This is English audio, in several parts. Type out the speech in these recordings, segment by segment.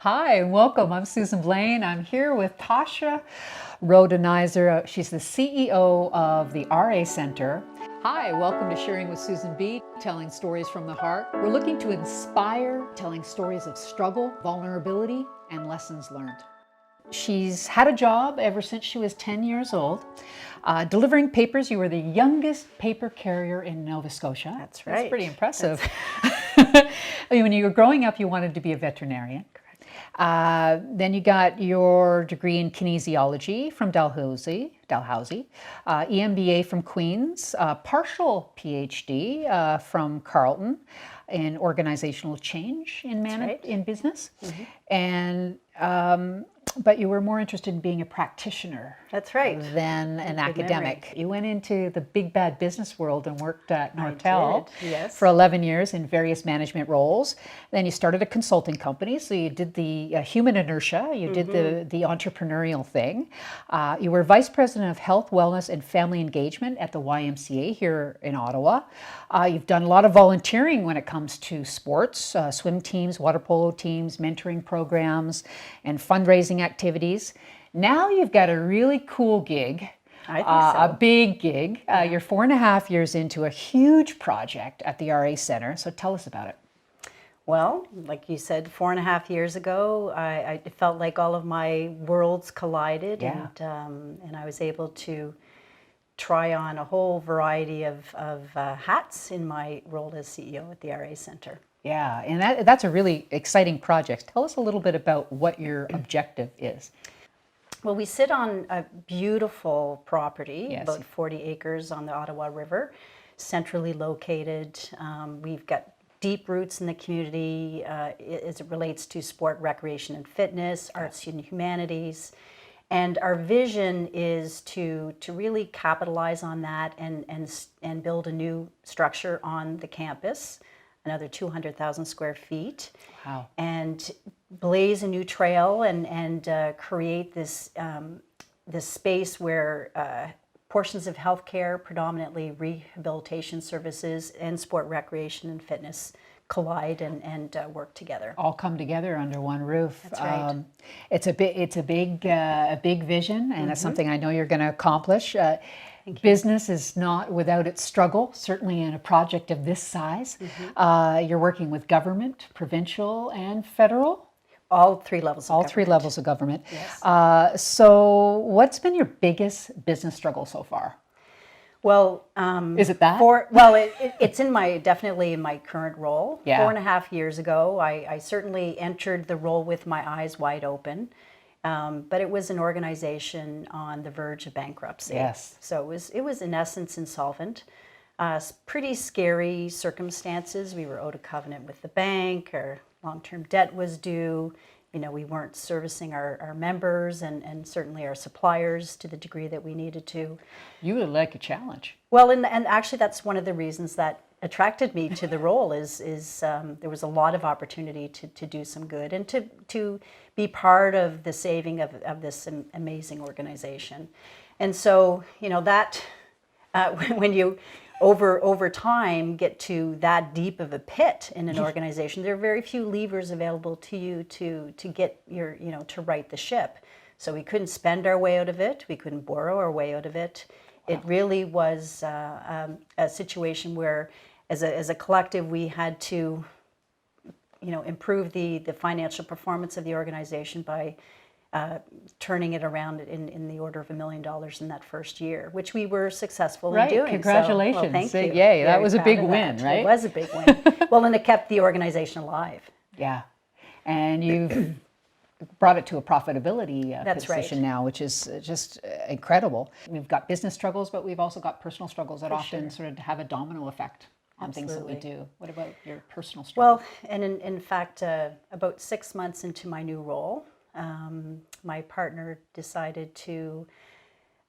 Hi, and welcome. I'm Susan Blaine. I'm here with Tosha Rhodenizer. She's the CEO of the RA Center. Hi, welcome to Sharing with Susan B, telling stories from the heart. We're looking to inspire, telling stories of struggle, vulnerability, and lessons learned. She's had a job ever since she was 10 years old, delivering papers. You were the youngest paper carrier in Nova Scotia. That's right. That's pretty impressive. When you were growing up, you wanted to be a veterinarian. Then you got your degree in kinesiology from Dalhousie, EMBA from Queen's, partial PhD from Carleton in organizational change in business. And but you were more interested in being a practitioner. That's right. Than an academic. You went into the big bad business world and worked at Nortel for 11 years in various management roles. Then you started a consulting company, so you did the human inertia, you did the entrepreneurial thing. You were vice president of health, wellness, and family engagement at the YMCA here in Ottawa. You've done a lot of volunteering when it comes to sports, swim teams, water polo teams, mentoring programs, and fundraising activities. Now you've got a really cool gig, I think so. A big gig. You're 4.5 years into a huge project at the RA Center. So tell us about it. Well, like you said, 4.5 years ago, I felt like all of my worlds collided, and I was able to try on a whole variety of hats in my role as CEO at the RA Center. Yeah, and that's a really exciting project. Tell us a little bit about what your objective is. Well, we sit on a beautiful property, about 40 acres on the Ottawa River, centrally located. We've got deep roots in the community as it relates to sport, recreation, and fitness, arts and humanities. And our vision is to really capitalize on that and build a new structure on the campus, another 200,000 square feet. Wow. And blaze a new trail and create this space where portions of healthcare, predominantly rehabilitation services, and sport, recreation, and fitness collide and work together. All come together under one roof. That's right. It's a big vision, and it's something I know you're going to accomplish. Business is not without its struggle, certainly in a project of this size. You're working with government, provincial and federal. All three levels of government. All three levels of government. Yes. So what's been your biggest business struggle so far? Well, is it that? It's definitely in my current role. Yeah. 4.5 years ago, I certainly entered the role with my eyes wide open. But it was an organization on the verge of bankruptcy. Yes. So it was in essence insolvent. Pretty scary circumstances. We were owed a covenant with the bank. Our long-term debt was due. We weren't servicing our members and certainly our suppliers to the degree that we needed to. You would like a challenge. Well, and actually that's one of the reasons that attracted me to the role is there was a lot of opportunity to do some good and to be part of the saving of this amazing organization. And so, that when you over time get to that deep of a pit in an organization, there are very few levers available to you to get your, to right the ship. So we couldn't spend our way out of it. We couldn't borrow our way out of it. Wow. It really was a situation where as a collective, we had to, improve the financial performance of the organization by turning it around in the order of $1 million in that first year, which we were successful in doing. Congratulations. So, well, thank you. Yay, that was a big win, right? It was a big win. Well, and it kept the organization alive. Yeah. And you've brought it to a profitability That's position right. now, which is just incredible. We've got business struggles, but we've also got personal struggles that often sort of have a domino effect on things that we do. What about your personal struggles? Well, and in fact, about 6 months into my new role, my partner decided to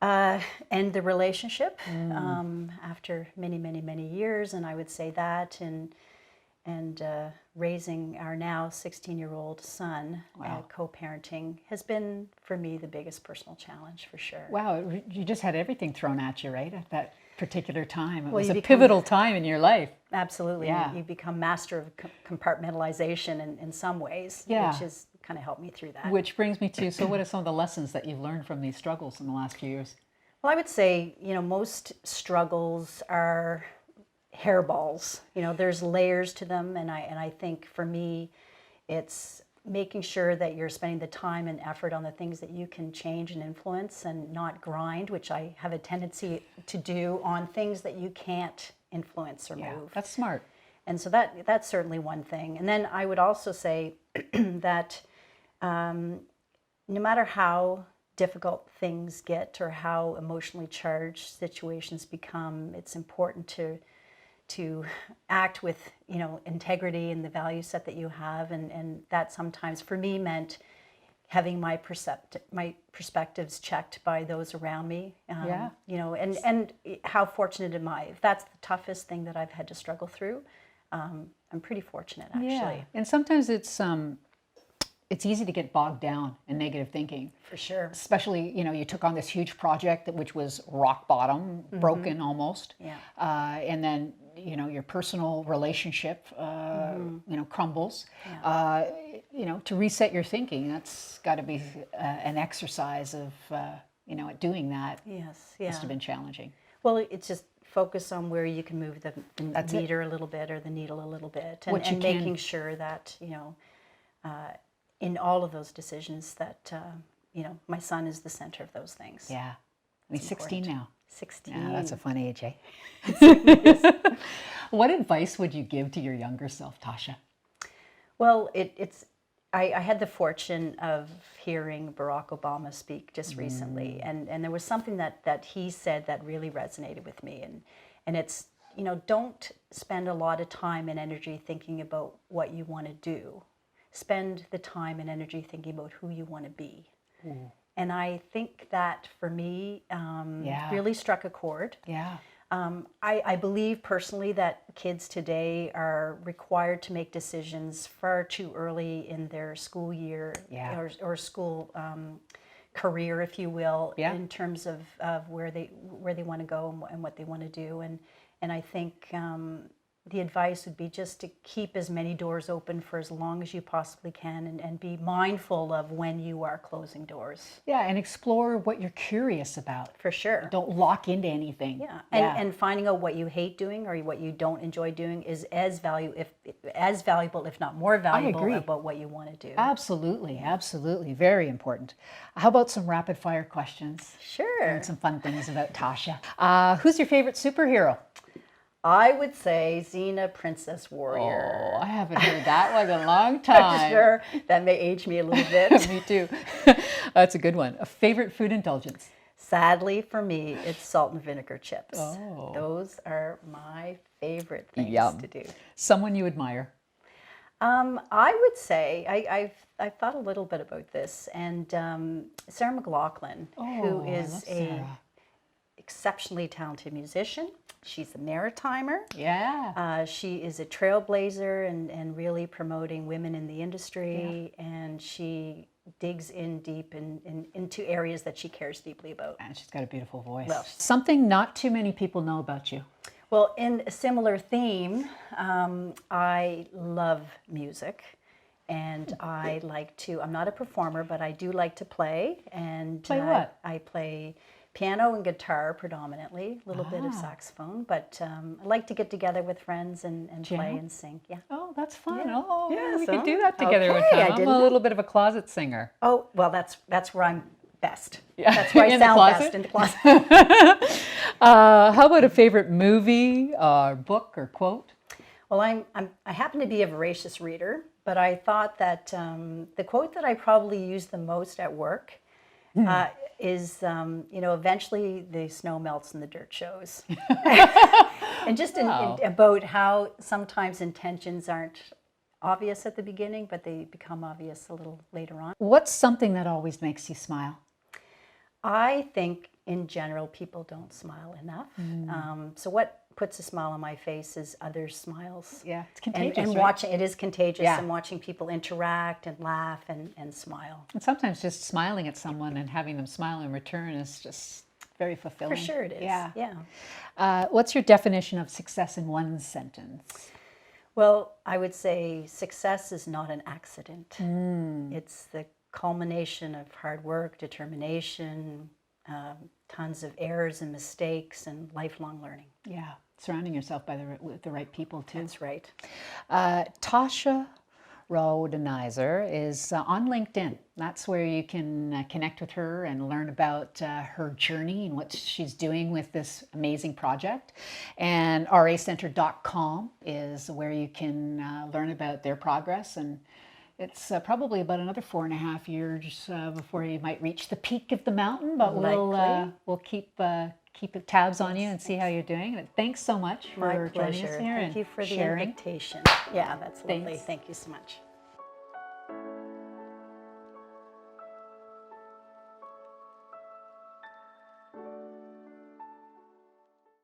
end the relationship after many years, and I would say that, and raising our now 16-year-old son, co-parenting, has been for me the biggest personal challenge for sure. Wow, you just had everything thrown at you, right, at that particular time. It was a pivotal time in your life. Absolutely. Yeah. You become master of compartmentalization in some ways, Yeah. which is kind of helped me through that. Which brings me to, so what are some of the lessons that you've learned from these struggles in the last few years? Well, I would say, most struggles are hairballs. There's layers to them, and I think for me, it's making sure that you're spending the time and effort on the things that you can change and influence, and not grind, which I have a tendency to do, on things that you can't influence or move. That's smart. And so that's certainly one thing. And then I would also say that no matter how difficult things get or how emotionally charged situations become, it's important to act with integrity and the value set that you have, and that sometimes for me meant having my perspectives checked by those around me. And how fortunate am I? If that's the toughest thing that I've had to struggle through, I'm pretty fortunate, actually. Yeah. And sometimes it's easy to get bogged down in negative thinking. For sure. Especially, you took on this huge project which was rock bottom, broken almost. Yeah. And then, your personal relationship, crumbles. Yeah. To reset your thinking, that's got to be an exercise of, at doing that. Yes. Yeah. Must have been challenging. Well, it's just focus on where you can move the meter a little bit, or the needle a little bit, and making sure that, in all of those decisions that, my son is the center of those things. Yeah. He's 16 now. 16. Yeah, that's a fun age, eh? What advice would you give to your younger self, Tosha? Well, I had the fortune of hearing Barack Obama speak just recently, and there was something that he said that really resonated with me, and it's, don't spend a lot of time and energy thinking about what you want to do. Spend the time and energy thinking about who you want to be. And I think that for me really struck a chord. Yeah. I believe personally that kids today are required to make decisions far too early in their school year or school career, if you will, in terms of where they want to go and what they want to do. And I think the advice would be just to keep as many doors open for as long as you possibly can, and be mindful of when you are closing doors. Yeah, and explore what you're curious about. For sure. Don't lock into anything. Yeah, and finding out what you hate doing or what you don't enjoy doing is as valuable, if not more valuable, about what you want to do. Absolutely, absolutely. Very important. How about some rapid fire questions? Sure. And some fun things about Tosha. Who's your favorite superhero? I would say Xena, Princess Warrior. Oh, I haven't heard that one in a long time. I'm sure that may age me a little bit. Me too. That's a good one. A favorite food indulgence? Sadly for me, it's salt and vinegar chips. Oh. Those are my favorite things to do. Someone you admire? I would say, I've thought a little bit about this, and Sarah McLachlan, who is a exceptionally talented musician. She's a maritimer. Yeah. She is a trailblazer and really promoting women in the industry, and she digs in deep into areas that she cares deeply about. And she's got a beautiful voice. Well, something not too many people know about you. Well, in a similar theme, I love music. And I'm not a performer, but I do like to play. And play what? I play piano and guitar predominantly, a little bit of saxophone, but I like to get together with friends and play and sing. Yeah. Oh, that's fun. Yeah. Oh, yeah, we could do that together one time. I'm a little bit of a closet singer. Oh, well, that's where I'm best. Yeah. That's where I sound best, in the closet. How about a favorite movie, book, or quote? Well, I happen to be a voracious reader, but I thought that the quote that I probably use the most at work is, eventually the snow melts and the dirt shows. And just about how sometimes intentions aren't obvious at the beginning, but they become obvious a little later on. What's something that always makes you smile? I think in general people don't smile enough. So what puts a smile on my face is others' smiles. Yeah, it's contagious. And right? watching it is contagious, and watching people interact and laugh and smile. And sometimes just smiling at someone and having them smile in return is just very fulfilling. For sure it is. Yeah. What's your definition of success in one sentence? Well, I would say success is not an accident. It's the culmination of hard work, determination, tons of errors and mistakes, and lifelong learning. Yeah, surrounding yourself with the right people too. That's right. Tosha Rhodenizer is on LinkedIn. That's where you can connect with her and learn about her journey and what she's doing with this amazing project. And racenter.com is where you can learn about their progress. And it's probably about another 4.5 years before you might reach the peak of the mountain, but we'll keep tabs on you and see how you're doing. And thanks so much for joining us here. Thank you for the sharing. invitation. Yeah, that's lovely. Thank you so much.